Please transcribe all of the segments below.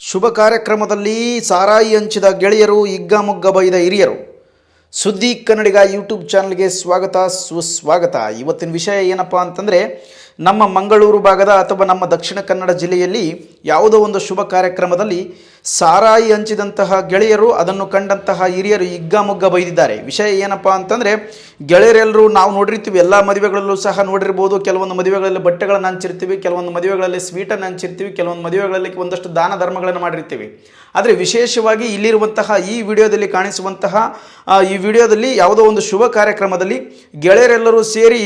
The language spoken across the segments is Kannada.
ಶುಭ ಕಾರ್ಯಕ್ರಮದಲ್ಲಿ ಸಾರಾಯಿ ಹಂಚಿದ ಗೆಳೆಯರು, ಹಿಗ್ಗಾಮುಗ್ಗ ಬೈದ ಹಿರಿಯರು. ಸುದ್ದಿ ಕನ್ನಡಿಗ ಯೂಟ್ಯೂಬ್ ಚಾನಲ್ಗೆ ಸ್ವಾಗತ, ಸುಸ್ವಾಗತ. ಇವತ್ತಿನ ವಿಷಯ ಏನಪ್ಪ ಅಂತಂದರೆ, ನಮ್ಮ ಮಂಗಳೂರು ಭಾಗದ ಅಥವಾ ನಮ್ಮ ದಕ್ಷಿಣ ಕನ್ನಡ ಜಿಲ್ಲೆಯಲ್ಲಿ ಯಾವುದೋ ಒಂದು ಶುಭ ಕಾರ್ಯಕ್ರಮದಲ್ಲಿ ಸಾರಾಯಿ ಹಂಚಿದಂತಹ ಗೆಳೆಯರು, ಅದನ್ನು ಕಂಡಂತಹ ಹಿರಿಯರು ಹಿಗ್ಗಾಮುಗ್ಗ ಬೈದಿದ್ದಾರೆ. ವಿಷಯ ಏನಪ್ಪ ಅಂತಂದರೆ, ಗೆಳೆಯರೆಲ್ಲರೂ ನಾವು ನೋಡಿರ್ತೀವಿ, ಎಲ್ಲ ಮದುವೆಗಳಲ್ಲೂ ಸಹ ನೋಡಿರ್ಬೋದು. ಕೆಲವೊಂದು ಮದುವೆಗಳಲ್ಲಿ ಬಟ್ಟೆಗಳನ್ನು ಹಂಚಿರ್ತೀವಿ, ಕೆಲವೊಂದು ಮದುವೆಗಳಲ್ಲಿ ಸ್ವೀಟನ್ನು ಹಂಚಿರ್ತೀವಿ, ಕೆಲವೊಂದು ಮದುವೆಗಳಲ್ಲಿ ಒಂದಷ್ಟು ದಾನ ಧರ್ಮಗಳನ್ನು ಮಾಡಿರ್ತೀವಿ. ಆದರೆ ವಿಶೇಷವಾಗಿ ಇಲ್ಲಿರುವಂತಹ ಈ ವಿಡಿಯೋದಲ್ಲಿ ಕಾಣಿಸುವಂತಹ ಈ ವಿಡಿಯೋದಲ್ಲಿ ಯಾವುದೋ ಒಂದು ಶುಭ ಕಾರ್ಯಕ್ರಮದಲ್ಲಿ ಗೆಳೆಯರೆಲ್ಲರೂ ಸೇರಿ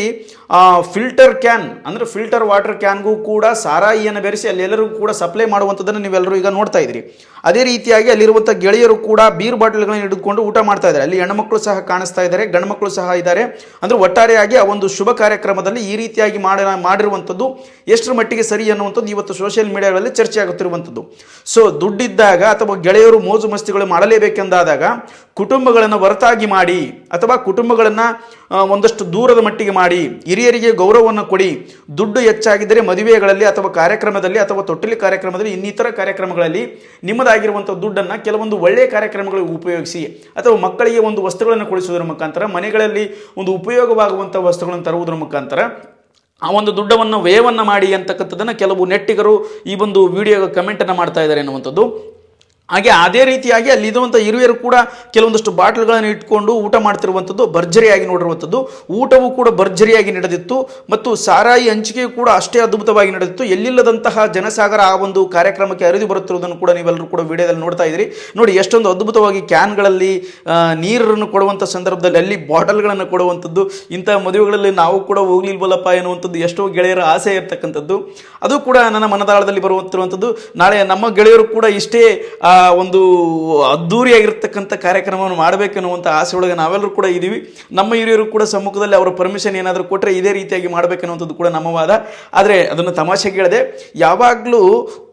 ಫಿಲ್ಟರ್ ಕ್ಯಾನ್ ಅಂದರೆ ಫಿಲ್ಟರ್ ವಾಟರ್ ಕ್ಯಾನ್ಗೂ ಕೂಡ ಸಾರಾಯಿಯನ್ನು ಬೆರೆಸಿ ಅಲ್ಲೆಲ್ಲರಿಗೂ ಕೂಡ ಸಪ್ಲೈ ಮಾಡುವಂಥದ್ದನ್ನು ನೀವೆಲ್ಲರೂ ಈಗ ನೋಡ್ತಾ ಇದ್ದೀರಿ. ಅದೇ ರೀತಿಯಾಗಿ ಅಲ್ಲಿರುವಂಥ ಗೆಳೆಯರು ಕೂಡ ಬೀರ್ ಬಾಟಲ್ಗಳನ್ನು ಹಿಡಿದುಕೊಂಡು ಊಟ ಮಾಡ್ತಾ ಇದ್ದಾರೆ. ಅಲ್ಲಿ ಹೆಣ್ಣುಮಕ್ಕಳು ಸಹ ಕಾಣಿಸ್ತಾ ಇದ್ದಾರೆ, ಗಂಡು ಮಕ್ಕಳು ಸಹ ಇದ್ದಾರೆ. ಅಂದರೆ ಒಟ್ಟಾರೆಯಾಗಿ ಆ ಒಂದು ಶುಭ ಕಾರ್ಯಕ್ರಮದಲ್ಲಿ ಈ ರೀತಿಯಾಗಿ ಮಾಡಿರುವಂಥದ್ದು ಎಷ್ಟರ ಮಟ್ಟಿಗೆ ಸರಿ ಅನ್ನುವಂಥದ್ದು ಇವತ್ತು ಸೋಷಿಯಲ್ ಮೀಡಿಯಾಗಳಲ್ಲಿ ಚರ್ಚೆ ಆಗುತ್ತಿರುವಂಥದ್ದು. ಸೊ ದುಡ್ಡಿದ್ದಾಗ ಅಥವಾ ಗೆಳೆಯರು ಮೋಜು ಮಸ್ತಿಗಳು ಮಾಡಲೇಬೇಕೆಂದಾದಾಗ ಕುಟುಂಬಗಳನ್ನು ಹೊರತಾಗಿ ಮಾಡಿ ಅಥವಾ ಕುಟುಂಬಗಳನ್ನು ಒಂದಷ್ಟು ದೂರದ ಮಟ್ಟಿಗೆ ಮಾಡಿ ಹಿರಿಯರಿಗೆ ಗೌರವವನ್ನು ಕೊಡಿ. ದುಡ್ಡು ಹೆಚ್ಚಾಗಿದ್ದರೆ ಮದುವೆಗಳಲ್ಲಿ ಅಥವಾ ಕಾರ್ಯಕ್ರಮದಲ್ಲಿ ಅಥವಾ ತೊಟ್ಟಿಲಿ ಕಾರ್ಯಕ್ರಮದಲ್ಲಿ ಇನ್ನಿತರ ಕಾರ್ಯಕ್ರಮಗಳಲ್ಲಿ ನಿಮ್ಮದಾಗಿರುವಂಥ ದುಡ್ಡನ್ನು ಕೆಲವೊಂದು ಒಳ್ಳೆಯ ಕಾರ್ಯಕ್ರಮಗಳಿಗೆ ಉಪಯೋಗಿಸಿ ಅಥವಾ ಮಕ್ಕಳಿಗೆ ಒಂದು ವಸ್ತುಗಳನ್ನು ಕೊಡಿಸುವುದರ ಮುಖಾಂತರ, ಮನೆಗಳಲ್ಲಿ ಒಂದು ಉಪಯೋಗವಾಗುವಂಥ ವಸ್ತುಗಳನ್ನು ತರುವುದರ ಮುಖಾಂತರ ಆ ಒಂದು ದುಡ್ಡವನ್ನು ವ್ಯಯವನ್ನು ಮಾಡಿ ಅಂತಕ್ಕಂಥದ್ದನ್ನು ಕೆಲವು ನೆಟ್ಟಿಗರು ಈ ಒಂದು ವಿಡಿಯೋ ಕಮೆಂಟನ್ನು ಮಾಡ್ತಾ ಇದ್ದಾರೆ ಎನ್ನುವಂಥದ್ದು. ಹಾಗೆ ಅದೇ ರೀತಿಯಾಗಿ ಅಲ್ಲಿರುವಂಥ ಹಿರಿಯರು ಕೂಡ ಕೆಲವೊಂದಷ್ಟು ಬಾಟ್ಲ್ಗಳನ್ನು ಇಟ್ಕೊಂಡು ಊಟ ಮಾಡ್ತಿರುವಂಥದ್ದು ಭರ್ಜರಿಯಾಗಿ ನೋಡಿರುವಂಥದ್ದು. ಊಟವೂ ಕೂಡ ಭರ್ಜರಿಯಾಗಿ ನಡೆದಿತ್ತು ಮತ್ತು ಸಾರಾಯಿ ಹಂಚಿಕೆಯೂ ಕೂಡ ಅಷ್ಟೇ ಅದ್ಭುತವಾಗಿ ನಡೆದಿತ್ತು. ಎಲ್ಲಿಲ್ಲದಂತಹ ಜನಸಾಗರ ಆ ಒಂದು ಕಾರ್ಯಕ್ರಮಕ್ಕೆ ಹರಿದು ಬರುತ್ತಿರುವುದನ್ನು ಕೂಡ ನೀವೆಲ್ಲರೂ ಕೂಡ ವಿಡಿಯೋದಲ್ಲಿ ನೋಡ್ತಾ ಇದ್ದೀರಿ. ನೋಡಿ ಎಷ್ಟೊಂದು ಅದ್ಭುತವಾಗಿ ಕ್ಯಾನ್ಗಳಲ್ಲಿ ನೀರನ್ನು ಕೊಡುವಂಥ ಸಂದರ್ಭದಲ್ಲಿ ಅಲ್ಲಿ ಬಾಟಲ್ಗಳನ್ನು ಕೊಡುವಂಥದ್ದು. ಇಂಥ ಮದುವೆಗಳಲ್ಲಿ ನಾವು ಕೂಡ ಹೋಗ್ಲಿಲ್ವಲ್ಲಪ್ಪ ಎನ್ನುವಂಥದ್ದು ಎಷ್ಟೋ ಗೆಳೆಯರ ಆಸೆ ಇರ್ತಕ್ಕಂಥದ್ದು. ಅದು ಕೂಡ ನನ್ನ ಮನದಾಳದಲ್ಲಿ ಬರುವಂತಿರುವಂಥದ್ದು. ನಾಳೆ ನಮ್ಮ ಗೆಳೆಯರು ಕೂಡ ಇಷ್ಟೇ ಒಂದು ಅದ್ದೂರಿಯಾಗಿರ್ತಕ್ಕಂಥ ಕಾರ್ಯಕ್ರಮವನ್ನು ಮಾಡಬೇಕೆನ್ನುವಂಥ ಆಸೆ ಒಳಗೆ ನಾವೆಲ್ಲರೂ ಕೂಡ ಇದ್ದೀವಿ. ನಮ್ಮ ಹಿರಿಯರು ಕೂಡ ಸಮ್ಮುಖದಲ್ಲಿ ಅವರ ಪರ್ಮಿಷನ್ ಏನಾದರೂ ಕೊಟ್ಟರೆ ಇದೇ ರೀತಿಯಾಗಿ ಮಾಡಬೇಕೆನ್ನುವಂಥದ್ದು ಕೂಡ ನಮ್ಮ ವಾದ. ಆದರೆ ಅದನ್ನು ತಮಾಷೆಗೆ ಹೇಳಿದೆ, ಯಾವಾಗಲೂ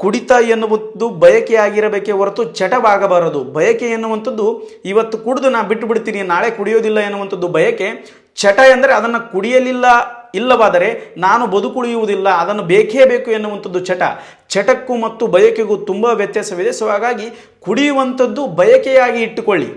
ಕುಡಿತ ಎನ್ನುವುದು ಬಯಕೆಯಾಗಿರಬೇಕೇ ಹೊರತು ಚಟವಾಗಬಾರದು. ಬಯಕೆ ಎನ್ನುವಂಥದ್ದು ಇವತ್ತು ಕುಡಿದು ನಾನು ಬಿಟ್ಟು ಬಿಡ್ತೀನಿ, ನಾಳೆ ಕುಡಿಯೋದಿಲ್ಲ ಎನ್ನುವಂಥದ್ದು ಬಯಕೆ. ಚಟ ಎಂದರೆ ಅದನ್ನು ಇಲ್ಲವಾದರೆ ನಾನು ಬದುಕುಳಿಯುವುದಿಲ್ಲ, ಅದನ್ನು ಬೇಕೇ ಬೇಕು ಎನ್ನುವಂಥದ್ದು ಚಟ. ಚಟಕ್ಕೂ ಮತ್ತು ಬಯಕೆಗೂ ತುಂಬ ವ್ಯತ್ಯಾಸವಿದೆ. ಸೊ ಹಾಗಾಗಿ ಕುಡಿಯುವಂಥದ್ದು ಬಯಕೆಯಾಗಿ ಇಟ್ಟುಕೊಳ್ಳಿ,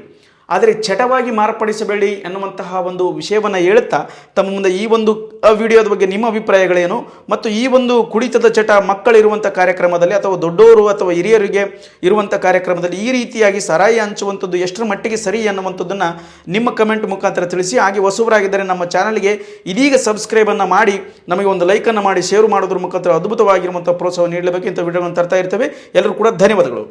ಆದರೆ ಚಟವಾಗಿ ಮಾರ್ಪಡಿಸಬೇಡಿ ಎನ್ನುವಂತಹ ಒಂದು ವಿಷಯವನ್ನು ಹೇಳುತ್ತಾ ತಮ್ಮ ಮುಂದೆ ಈ ಒಂದು ವಿಡಿಯೋದ ಬಗ್ಗೆ ನಿಮ್ಮ ಅಭಿಪ್ರಾಯಗಳೇನು ಮತ್ತು ಈ ಒಂದು ಕುಡಿತದ ಚಟ ಮಕ್ಕಳಿರುವಂಥ ಕಾರ್ಯಕ್ರಮದಲ್ಲಿ ಅಥವಾ ದೊಡ್ಡವರು ಅಥವಾ ಹಿರಿಯರಿಗೆ ಇರುವಂಥ ಕಾರ್ಯಕ್ರಮದಲ್ಲಿ ಈ ರೀತಿಯಾಗಿ ಸಾರಾಯಿ ಹಂಚುವಂಥದ್ದು ಎಷ್ಟರ ಮಟ್ಟಿಗೆ ಸರಿ ಎನ್ನುವಂಥದ್ದನ್ನು ನಿಮ್ಮ ಕಮೆಂಟ್ ಮುಖಾಂತರ ತಿಳಿಸಿ. ಹಾಗೆ ಹೊಸಬರಾಗಿದ್ದರೆ ನಮ್ಮ ಚಾನಲ್ಗೆ ಇದೀಗ ಸಬ್ಸ್ಕ್ರೈಬನ್ನು ಮಾಡಿ ನಮಗೆ ಒಂದು ಲೈಕನ್ನು ಮಾಡಿ ಶೇರ್ ಮಾಡೋದ್ರ ಮುಖಾಂತರ ಅದ್ಭುತವಾಗಿರುವಂಥ ಪ್ರೋತ್ಸಾಹ ನೀಡಲೇಬೇಕು. ಇಂಥ ವಿಡಿಯೋಗಳನ್ನು ತರ್ತಾ ಇರ್ತೇವೆ. ಎಲ್ಲರೂ ಕೂಡ ಧನ್ಯವಾದಗಳು.